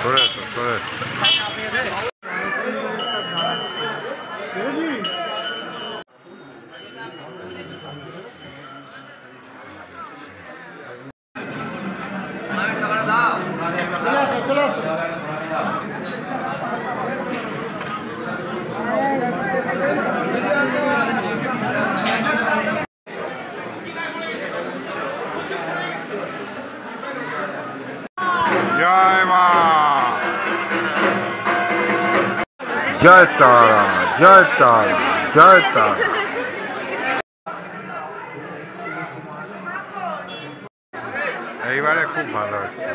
জয় মা, জয় তারা, জয় তারা, জয় তারা। এইবারে খুব ভালো হচ্ছে।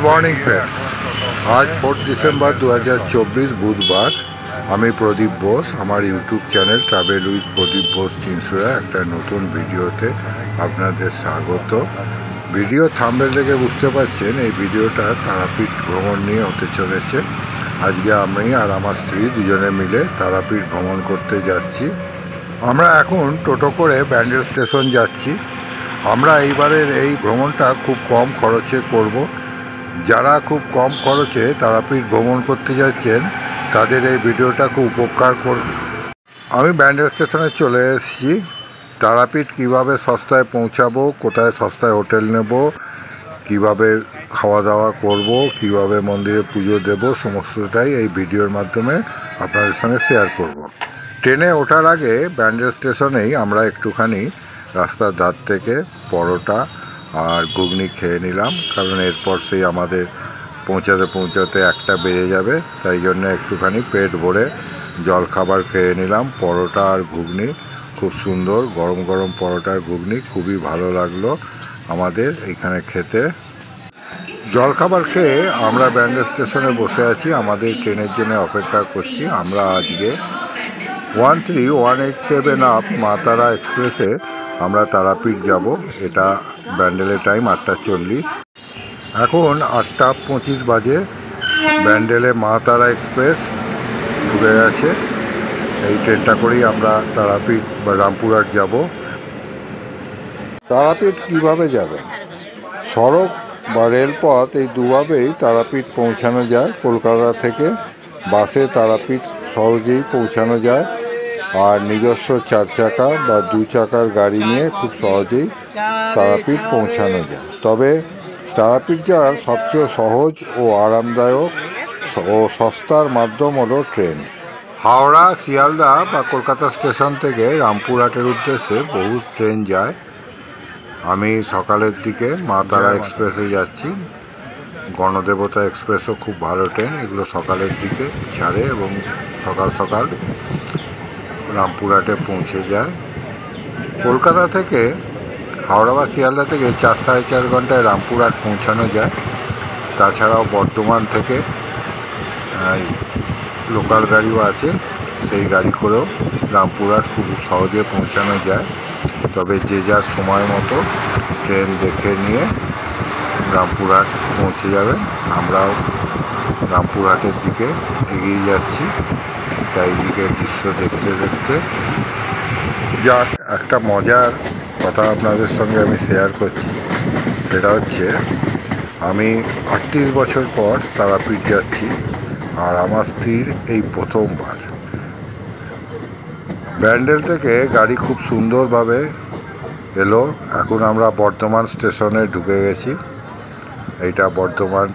মর্নিং ফ্রেন্ডস, আজ 4 ডিসেম্বর 2024 বুধবার। আমি প্রদীপ বোস, আমার ইউটিউব চ্যানেল ট্রাভেল উইথ প্রদীপ বোস 300 একটা নতুন ভিডিওতে আপনাদের স্বাগত। ভিডিও থাম্বনেল দেখে বুঝতে পারছেন এই ভিডিওটা তারাপীঠ ভ্রমণ নিয়ে হতে চলেছে। আজকে আমি আর আমার স্ত্রী দুজনে মিলে তারাপীঠ ভ্রমণ করতে যাচ্ছি। আমরা এখন টোটো করে ব্যান্ডেল স্টেশন যাচ্ছি। আমরা এইবারের এই ভ্রমণটা খুব কম খরচে করব। যারা খুব কম খরচে তারাপীঠ ভ্রমণ করতে যাচ্ছেন তাদের এই ভিডিওটা খুব উপকার করবে। আমি ব্যান্ডেল স্টেশনে চলে এসেছি। তারাপীঠ কিভাবে সস্তায় পৌঁছাবো, কোথায় সস্তায় হোটেল নেব, কিভাবে খাওয়া দাওয়া করব, কিভাবে মন্দিরে পুজো দেব, সমস্তটাই এই ভিডিওর মাধ্যমে আপনাদের সঙ্গে শেয়ার করব। ট্রেনে ওঠার আগে ব্যান্ডেল স্টেশনেই আমরা একটুখানি রাস্তার ধার থেকে পরোটা আর ঘুগনি খেয়ে নিলাম, কারণ এরপর সেই আমাদের পৌঁছাতে 1টা বেজে যাবে। তাই জন্য একটুখানি পেট ভরে জলখাবার খেয়ে নিলাম। পরোটা আর ঘুগনি খুব সুন্দর, গরম গরম পরোটা আর ঘুগনি খুবই ভালো লাগলো আমাদের এইখানে খেতে। জলখাবার খেয়ে আমরা ব্যান্ডেল স্টেশনে বসে আছি, আমাদের ট্রেনের জন্য অপেক্ষা করছি। আমরা আজকে 13187 আপ মা তারা এক্সপ্রেসে আমরা তারাপীঠ যাব। এটা ব্যান্ডেলের টাইম 8:40। এখন 8:25 বাজে। ব্যান্ডেলে মা তারা এক্সপ্রেস ঢুকে গেছে। এই ট্রেনটা করেই আমরা তারাপীঠ বা রামপুরহাট যাব। তারাপীঠ কিভাবে যাবে? সড়ক বা রেলপথ এই দুভাবেই তারাপীঠ পৌঁছানো যায়। কলকাতা থেকে বাসে তারাপীঠ সহজেই পৌঁছানো যায়, আর নিজস্ব 4 চাকা বা 2 চাকার গাড়ি নিয়ে খুব সহজেই তারাপীঠ পৌঁছানো যায়। তবে তারাপীঠ যাওয়ার সবচেয়ে সহজ ও আরামদায়ক ও সস্তার মাধ্যম হলো ট্রেন। হাওড়া, শিয়ালদা বা কলকাতা স্টেশন থেকে রামপুরহাটের উদ্দেশ্যে বহু ট্রেন যায়। আমি সকালের দিকে মা তারা এক্সপ্রেসে যাচ্ছি। গণদেবতা এক্সপ্রেসও খুব ভালো ট্রেন, এগুলো সকালের দিকে ছাড়ে এবং সকাল সকাল রামপুরহাটে পৌঁছে যায়। কলকাতা থেকে হাওড়া বা শিয়ালদা থেকে 4-4.5 ঘন্টায় রামপুরহাট পৌঁছানো যায়। তাছাড়াও বর্ধমান থেকে লোকাল গাড়িও আছে, সেই গাড়ি করেও রামপুরহাট খুব সহজে পৌঁছানো যায়। তবে যে যার সময় মতো ট্রেন দেখে নিয়ে রামপুরহাট পৌঁছে যাবেন। আমরাও রামপুরহাটের দিকে এগিয়ে যাচ্ছি। চারিদিকের দৃশ্য দেখতে দেখতে যাক, একটা মজার কথা আপনাদের সঙ্গে আমি শেয়ার করছি। সেটা হচ্ছে, আমি 38 বছর পর তারাপীঠ যাচ্ছি, আর আমার স্ত্রীর এই প্রথমবার। ব্যান্ডেল থেকে গাড়ি খুব সুন্দরভাবে এলো। এখন আমরা বর্ধমান স্টেশনে ঢুকে গেছি। এইটা বর্ধমান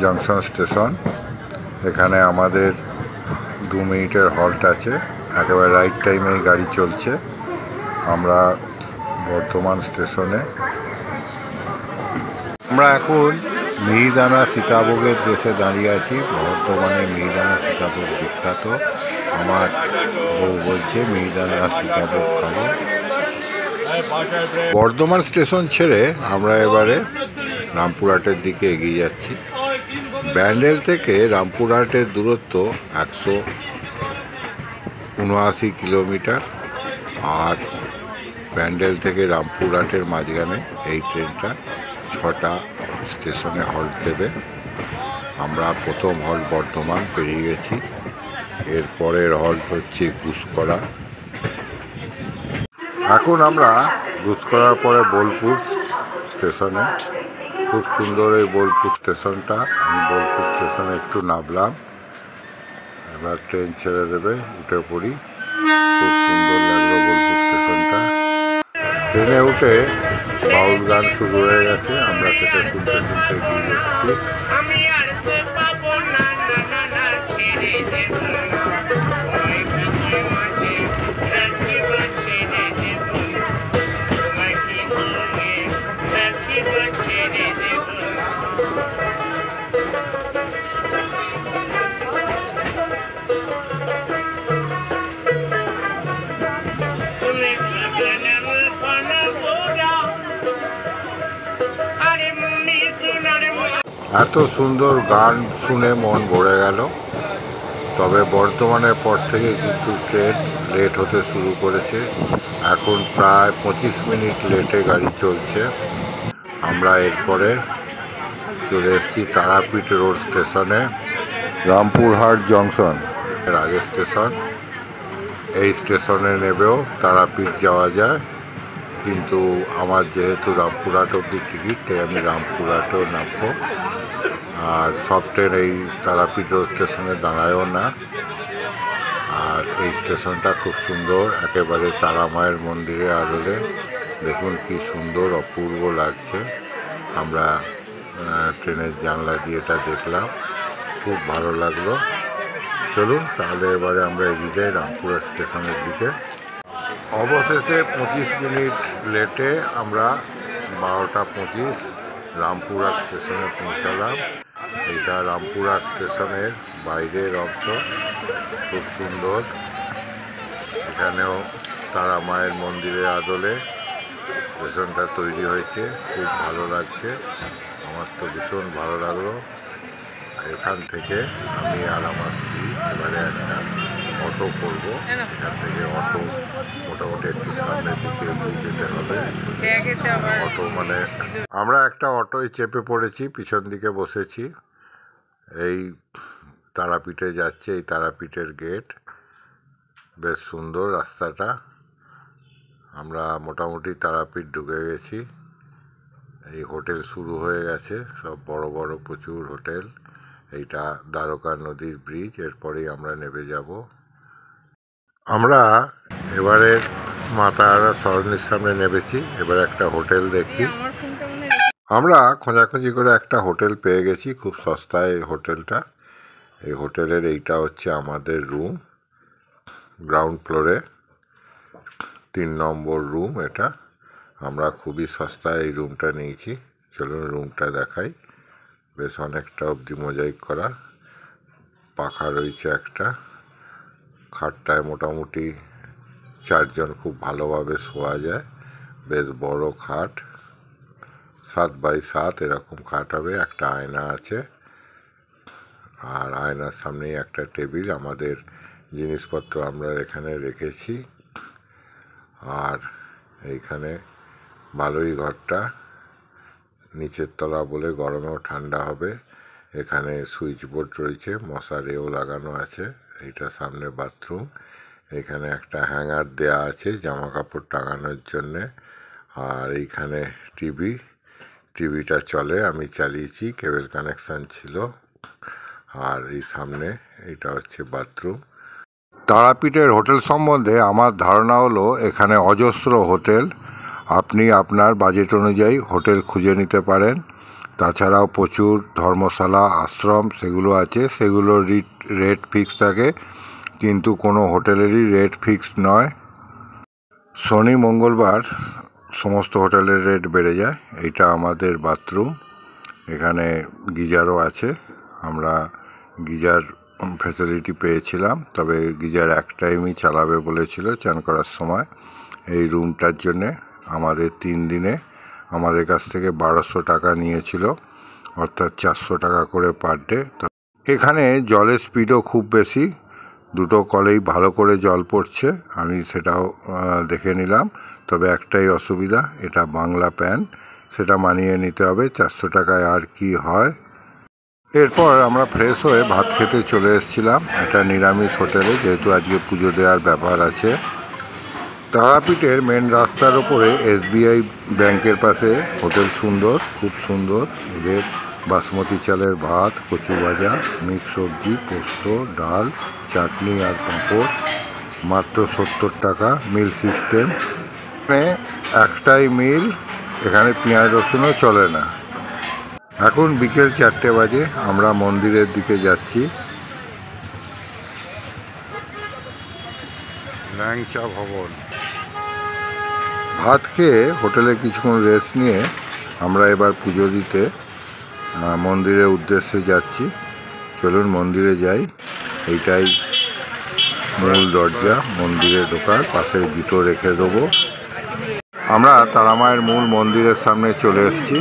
জংশন স্টেশন। এখানে আমাদের 2 মিনিটের হল্ট আছে। একেবারে রাইট টাইমেই গাড়ি চলছে। আমরা বর্ধমান স্টেশনে। আমরা এখন মিহিদানা সীতাভোগের দেশে দাঁড়িয়ে আছি। বর্ধমানে মিহিদানা সীতাভোগ বিখ্যাত। আমার বউ বলছে মিহিদানা সীতাভোগ খাবো। বর্ধমান স্টেশন ছেড়ে আমরা এবারে রামপুরহাটের দিকে এগিয়ে যাচ্ছি। ব্যান্ডেল থেকে রামপুরহাটের দূরত্ব 179 কিলোমিটার, আর ব্যান্ডেল থেকে রামপুরহাটের মাঝখানে এই ট্রেনটা 6টা স্টেশনে হল্ট দেবে। আমরা প্রথম হল্ট বর্ধমান পেরিয়ে গেছি, এরপরের হল্ট হচ্ছে গুসকরা। এখন আমরা গুসকরার পরে বোলপুর স্টেশনে। খুব সুন্দর এই বোলপুর স্টেশনটা। আমি বোলপুর স্টেশনে একটু নামলাম, এবার ট্রেন ছেড়ে দেবে, উঠে পড়ি। খুব সুন্দর লাগলো বোলপুর স্টেশনটা। ট্রেনে উঠে বাউল গান শুরু হয়ে গেছে, আমরা সেটা শুনতে শুনতে গিয়ে যাচ্ছি। এত সুন্দর গান শুনে মন ভরে গেল। তবে বর্ধমানের পর থেকে কিন্তু ট্রেন লেট হতে শুরু করেছে। এখন প্রায় 25 মিনিট লেটে গাড়ি চলছে। আমরা এরপরে চলে এসেছি তারাপীঠ রোড স্টেশনে, রামপুরহাট জংশন এর আগের স্টেশন। এই স্টেশনে নেবেও তারাপীঠ যাওয়া যায়, কিন্তু আমার যেহেতু রামপুরহাট অবধি টিকিট, তাই আমি রামপুরহাটেও নামবো। আর সব ট্রেন এই তারাপীঠ রোড স্টেশনে দাঁড়ায়ও না। আর এই স্টেশনটা খুব সুন্দর, একেবারে তারা মায়ের মন্দিরে আদলে। দেখুন কি সুন্দর, অপূর্ব লাগছে। আমরা ট্রেনের জানলা দিয়ে এটা দেখলাম, খুব ভালো লাগলো। চলুন তাহলে এবারে আমরা এগিয়ে যাই রামপুরহাট স্টেশনের দিকে। অবশেষে 25 মিনিট লেটে আমরা 12টা 25 রামপুরহাট স্টেশনে পৌঁছালাম। এটা রামপুরহাট স্টেশনের বাইরের অংশ, খুব সুন্দর। এখানেও তারা মায়ের মন্দিরের আদলে স্টেশনটা তৈরি হয়েছে, খুব ভালো লাগছে। আমার তো ভীষণ ভালো লাগলো। এখান থেকে আমি আর আমার স্ত্রী এবারে একটা অটো করবো। এখান থেকে অটো মোটামুটি একটু সামনের দিকে এগিয়ে যেতে হবে। অটো মানে আমরা একটা অটোয় চেপে পড়েছি, পিছন দিকে বসেছি। এই তারাপীঠে যাচ্ছে, এই তারাপীঠের গেট। বেশ সুন্দর রাস্তাটা। আমরা মোটামুটি তারাপীঠ ঢুকে গেছি। এই হোটেল শুরু হয়ে গেছে, সব বড় বড় প্রচুর হোটেল। এইটা দ্বারকা নদীর ব্রিজ, এরপরেই আমরা নেমে যাব। আমরা এবারে মা তারা সরণির সামনে নেমেছি। এবার একটা হোটেল দেখি। আমরা খোঁজাখুঁজি করে একটা হোটেল পেয়ে গেছি, খুব সস্তায় এই হোটেলটা। এই হোটেলের এইটা হচ্ছে আমাদের রুম, গ্রাউন্ড ফ্লোরে 3 নম্বর রুম এটা। আমরা খুবই সস্তায় এই রুমটা নিয়েছি। চলুন রুমটা দেখাই। বেশ অনেকটা অবধি মোজাইক করা, পাখা রয়েছে একটা। খাটটায় মোটামুটি 4 জন খুব ভালোভাবে শোয়া যায়। বেশ বড় খাট, 7x7 এরকম খাট হবে। একটা আয়না আছে, আর আয়নার সামনেই একটা টেবিল। আমাদের জিনিসপত্র আমরা এখানে রেখেছি। আর এইখানে ভালোই ঘরটা, নিচের তলা বলে গরমেও ঠান্ডা হবে। এখানে সুইচ বোর্ড রয়েছে, মশারিও লাগানো আছে। এইটা সামনে বাথরুম। এখানে একটা হ্যাঙ্গার দেয়া আছে জামা কাপড় টাঙানোর জন্যে। আর এইখানে টিভিটা চলে, আমি চালিয়েছি, কেবল কানেকশান ছিল। আর এই সামনে এটা হচ্ছে বাথরুম। তারাপীঠের হোটেল সম্বন্ধে আমার ধারণা হলো এখানে অজস্র হোটেল। আপনি আপনার বাজেট অনুযায়ী হোটেল খুঁজে নিতে পারেন। তাছাড়াও প্রচুর ধর্মশালা, আশ্রম সেগুলো আছে। সেগুলোর রেট ফিক্স থাকে, কিন্তু কোনো হোটেলেরই রেট ফিক্স নয়। শনি মঙ্গলবার সমস্ত হোটেলের রেট বেড়ে যায়। এইটা আমাদের বাথরুম, এখানে গিজারও আছে। আমরা গিজার ফ্যাসিলিটি পেয়েছিলাম, তবে গিজার এক টাইমই চালাবে বলেছিল চান করার সময়। এই রুমটার জন্যে আমাদের 3 দিনে আমাদের কাছ থেকে 1200 টাকা নিয়েছিল, অর্থাৎ 400 টাকা করে পার ডে। এখানে জলের স্পিডও খুব বেশি, 2টো কলেই ভালো করে জল পড়ছে, আমি সেটাও দেখে নিলাম। তবে একটাই অসুবিধা, এটা বাংলা প্যান, সেটা মানিয়ে নিতে হবে। 400 টাকায় আর কি হয়। এরপর আমরা ফ্রেশ হয়ে ভাত খেতে চলে এসেছিলাম একটা নিরামিষ হোটেলে, যেহেতু আজকে পুজো দেওয়ার ব্যাপার আছে। তারাপীঠের মেন রাস্তার ওপরে SBI ব্যাংকের পাশে হোটেল সুন্দর, খুব সুন্দর। এদের বাসমতি চালের ভাত, কচু ভাজা, মিক্স সবজি, পোস্ত, ডাল, চাটনি আর পাঁপড়, মাত্র 70 টাকা। মিল সিস্টেম, এখানে একটাই মিল, এখানে পেঁয়াজ রসুনও চলে না। এখন বিকেল 4টে বাজে, আমরা মন্দিরের দিকে যাচ্ছি। ল্যাংচা ভবন। ভাত খেয়ে হোটেলে কিছুক্ষণ রেস্ট নিয়ে আমরা এবার পুজো দিতে মন্দিরের উদ্দেশ্যে যাচ্ছি। চলুন মন্দিরে যাই। এইটাই মূল দরজা, মন্দিরে ঢোকার পাশে জুতো রেখে দেবো। আমরা তারামায়ের মূল মন্দিরের সামনে চলে এসেছি।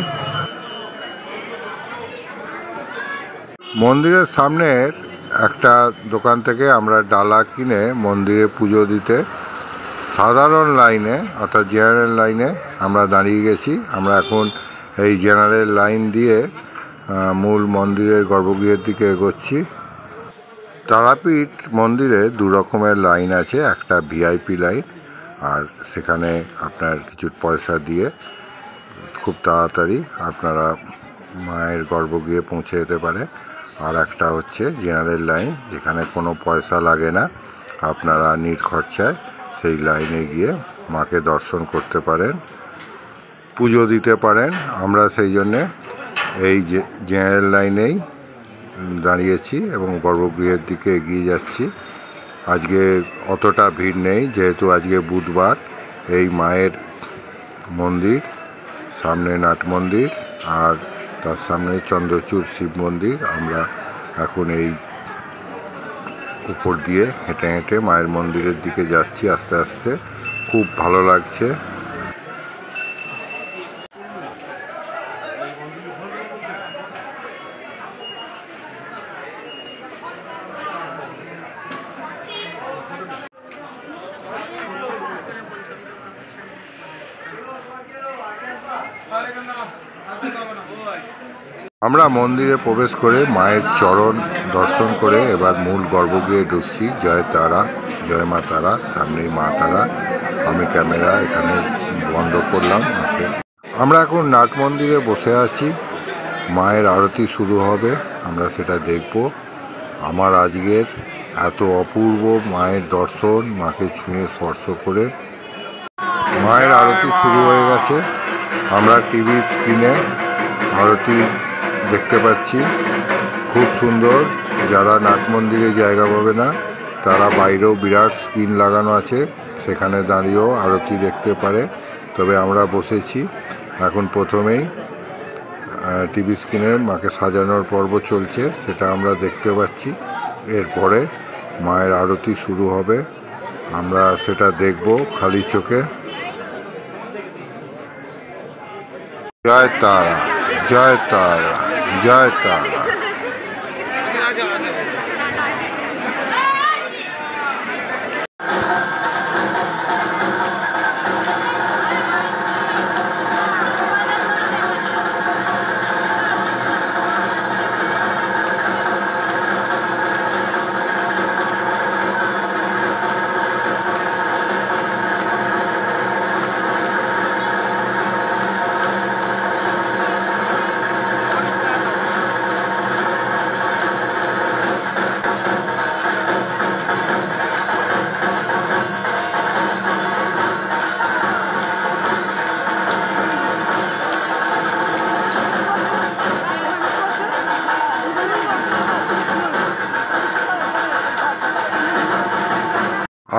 মন্দিরের সামনের একটা দোকান থেকে আমরা ডালা কিনে মন্দিরে পুজো দিতে সাধারণ লাইনে, অর্থাৎ জেনারেল লাইনে আমরা দাঁড়িয়ে গেছি। আমরা এখন এই জেনারেল লাইন দিয়ে মূল মন্দিরের গর্ভগৃহের দিকে এগোচ্ছি। তারাপীঠ মন্দিরে 2 রকমের লাইন আছে, একটা VIP লাইন, আর সেখানে আপনার কিছু পয়সা দিয়ে খুব তাড়াতাড়ি আপনারা মায়ের গর্ভগৃহে পৌঁছে যেতে পারে। আর একটা হচ্ছে জেনারেল লাইন, যেখানে কোনো পয়সা লাগে না, আপনারা নির্খরচায় সেই লাইনে গিয়ে মাকে দর্শন করতে পারেন, পুজো দিতে পারেন। আমরা সেই জন্যে এই জেনারেল লাইনেই দাঁড়িয়েছি এবং গর্ভগৃহের দিকে এগিয়ে যাচ্ছি। আজকে অতটা ভিড় নেই, যেহেতু আজকে বুধবার। এই মায়ের মন্দির, সামনে নাট মন্দির, আর তার সামনে চন্দ্রচূড় শিব মন্দির। আমরা এখন এই উপর দিয়ে হেঁটে হেঁটে মায়ের মন্দিরের দিকে যাচ্ছি আস্তে আস্তে। খুব ভালো লাগছে। আমরা মন্দিরে প্রবেশ করে মায়ের চরণ দর্শন করে এবার মূল গর্ভগৃহে ঢুকছি। জয় তারা, জয় মা তারা। সামনেই মা তারা। আমি ক্যামেরা এখানে বন্ধ করলাম। আমরা এখন নাট মন্দিরে বসে আছি। মায়ের আরতি শুরু হবে, আমরা সেটা দেখব। আমার আজকের এত অপূর্ব মায়ের দর্শন, মাকে ছুঁয়ে স্পর্শ করে। মায়ের আরতি শুরু হয়ে গেছে। আমরা টিভি স্ক্রিনে আরতি দেখতে পাচ্ছি, খুব সুন্দর। যারা নাট মন্দিরে জায়গা পাবে না, তারা বাইরেও বিরাট স্ক্রিন লাগানো আছে, সেখানে দাঁড়িয়েও আরতি দেখতে পারে। তবে আমরা বসেছি। এখন প্রথমেই টিভি স্ক্রিনে মাকে সাজানোর পর্ব চলছে, সেটা আমরা দেখতে পাচ্ছি। এরপরে মায়ের আরতি শুরু হবে, আমরা সেটা দেখব খালি চোখে। জয় তারা, জয় তারা, জয় তারা।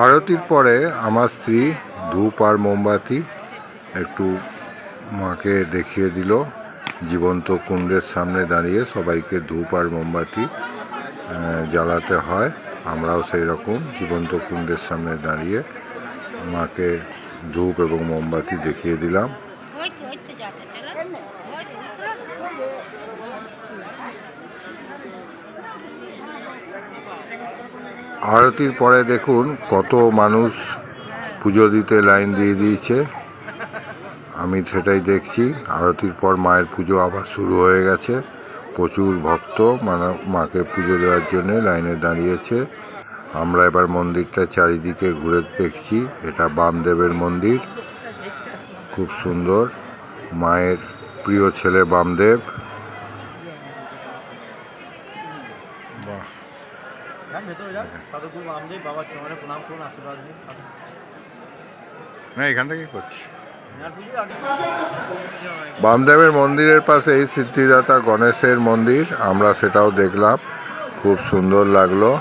আরতির পরে আমার স্ত্রী ধূপ আর মোমবাতি একটু মাকে দেখিয়ে দিল। জীবন্ত কুণ্ডের সামনে দাঁড়িয়ে সবাইকে ধূপ আর মোমবাতি জ্বালাতে হয়। আমরাও সেই রকম জীবন্ত কুণ্ডের সামনে দাঁড়িয়ে মাকে ধূপ এবং মোমবাতি দেখিয়ে দিলাম। আরতির পরে দেখুন কত মানুষ পুজো দিতে লাইন দিয়ে দিয়েছে। আমি সেটাই দেখছি। আরতির পর মায়ের পুজো আবার শুরু হয়ে গেছে। প্রচুর ভক্ত মাকে পুজো দেওয়ার জন্য লাইনে দাঁড়িয়েছে। আমরা এবার মন্দিরটা চারিদিকে ঘুরে দেখছি। এটা বামদেবের মন্দির, খুব সুন্দর। মায়ের প্রিয় ছেলে বামদেব। বাহ, না এখান থেকে করছি। বামদেবের মন্দিরের পাশে এই সিদ্ধিদাতা গণেশের মন্দির, আমরা সেটাও দেখলাম, খুব সুন্দর লাগলো।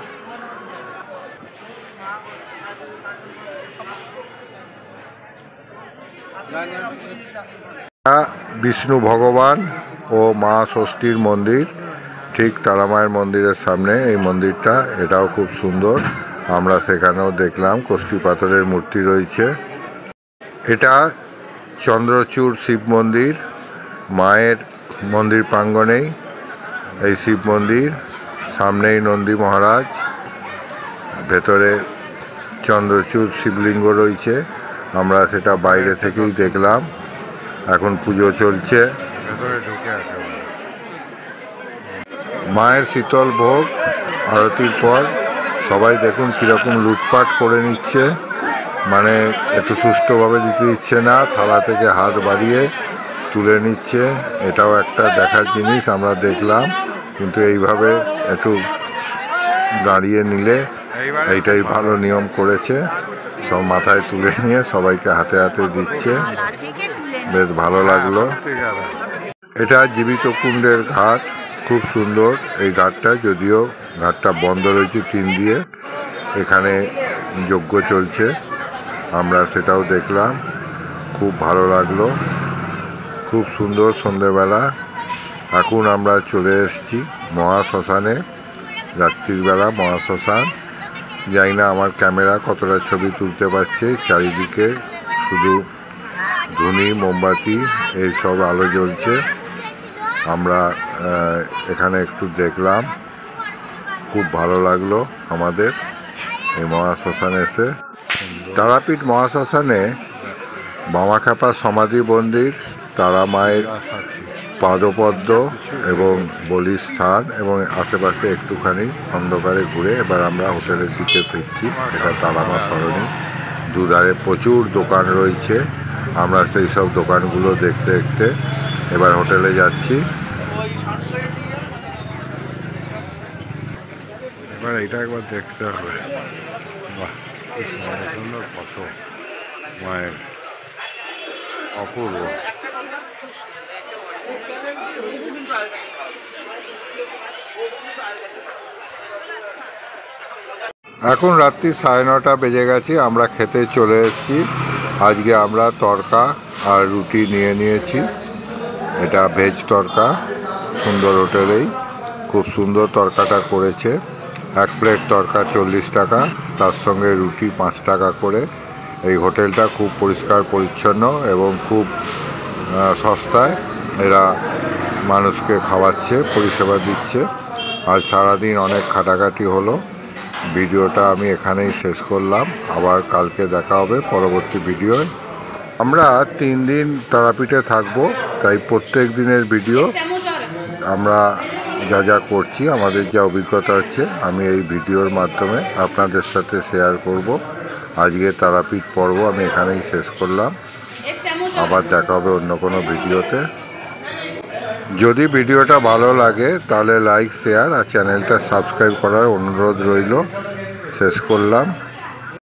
বিষ্ণু ভগবান ও মা ষষ্ঠীর মন্দির, ঠিক তারামায়ের মন্দিরের সামনে এই মন্দিরটা, এটাও খুব সুন্দর। আমরা সেখানেও দেখলাম কষ্টি পাথরের মূর্তি রয়েছে। এটা চন্দ্রচূড় শিব মন্দির, মায়ের মন্দির প্রাঙ্গণেই এই শিব মন্দির, সামনেই নন্দী মহারাজ, ভেতরে চন্দ্রচূড় শিবলিঙ্গ রয়েছে। আমরা সেটা বাইরে থেকেই দেখলাম। এখন পুজো চলছে। ভেতরে ঢুকে মায়ের শীতল ভোগ আরতির পর সবাই দেখুন কীরকম লুটপাট করে নিচ্ছে, মানে এত সুষ্ঠুভাবে দিতে দিচ্ছে না, থালা থেকে হাত বাড়িয়ে তুলে নিচ্ছে। এটাও একটা দেখার জিনিস, আমরা দেখলাম। কিন্তু এইভাবে একটু দাঁড়িয়ে নিলে এইটাই ভালো নিয়ম করেছে। সব মাথায় তুলে নিয়ে সবাইকে হাতে হাতে দিচ্ছে, বেশ ভালো লাগলো। এটা জীবিত কুণ্ডের ঘাট, খুব সুন্দর এই ঘাটটা, যদিও ঘাটটা বন্ধ রয়েছে টিন দিয়ে। এখানে যজ্ঞ চলছে, আমরা সেটাও দেখলাম, খুব ভালো লাগলো, খুব সুন্দর সন্ধেবেলা। এখন আমরা চলে এসেছি মহাশ্মশানে, রাত্রিবেলা মহাশ্মশান। জানি না আমার ক্যামেরা কতটা ছবি তুলতে পারছে, চারিদিকে শুধু ধুনি মোমবাতি এইসব আলো জ্বলছে। আমরা এখানে একটু দেখলাম, খুব ভালো লাগলো আমাদের এই মহাশ্মশানে এসে। তারাপীঠ মহাশ্মশানে বামাখ্যাপা সমাধি মন্দির, তারা মায়ের পাদপদ্ম এবং বলির স্থান, এবং আশেপাশে একটুখানি অন্ধকারে ঘুরে এবার আমরা হোটেলের দিকে ফিরছি। এটা তারামা সরণি, দুধারে প্রচুর দোকান রয়েছে। আমরা সেই সব দোকানগুলো দেখতে দেখতে এবার হোটেলে যাচ্ছি। এবার এটা একবার দেখতে হবে। বাহ, কি সুন্দর ফটো মায়ের, অপূর্ব। এখন রাত্রি 9:30 বেজে গেছে, আমরা খেতে চলে এসেছি। আজকে আমরা তড়কা আর রুটি নিয়ে নিয়েছি। এটা ভেজ তড়কা, সুন্দর হোটেলেই খুব সুন্দর তড়কাটা করেছে। 1 প্লেট তড়কা 40 টাকা, তার সঙ্গে রুটি 5 টাকা করে। এই হোটেলটা খুব পরিষ্কার পরিচ্ছন্ন এবং খুব সস্তায় এরা মানুষকে খাওয়াচ্ছে, পরিষেবা দিচ্ছে। আজ সারাদিন অনেক খাটাখাটি হলো। ভিডিওটা আমি এখানেই শেষ করলাম, আবার কালকে দেখা হবে পরবর্তী ভিডিওয়। আমরা 3 দিন তারাপীঠে থাকবো, তাই প্রত্যেক দিনের ভিডিও আমরা যা যা করছি, আমাদের যা অভিজ্ঞতা হচ্ছে, আমি এই ভিডিওর মাধ্যমে আপনাদের সাথে শেয়ার করব। আজকে তারাপীঠ পর্ব আমি এখানেই শেষ করলাম, আবার দেখা হবে অন্য কোনো ভিডিওতে। যদি ভিডিওটা ভালো লাগে তাহলে লাইক, শেয়ার আর চ্যানেলটা সাবস্ক্রাইব করার অনুরোধ রইল। শেষ করলাম।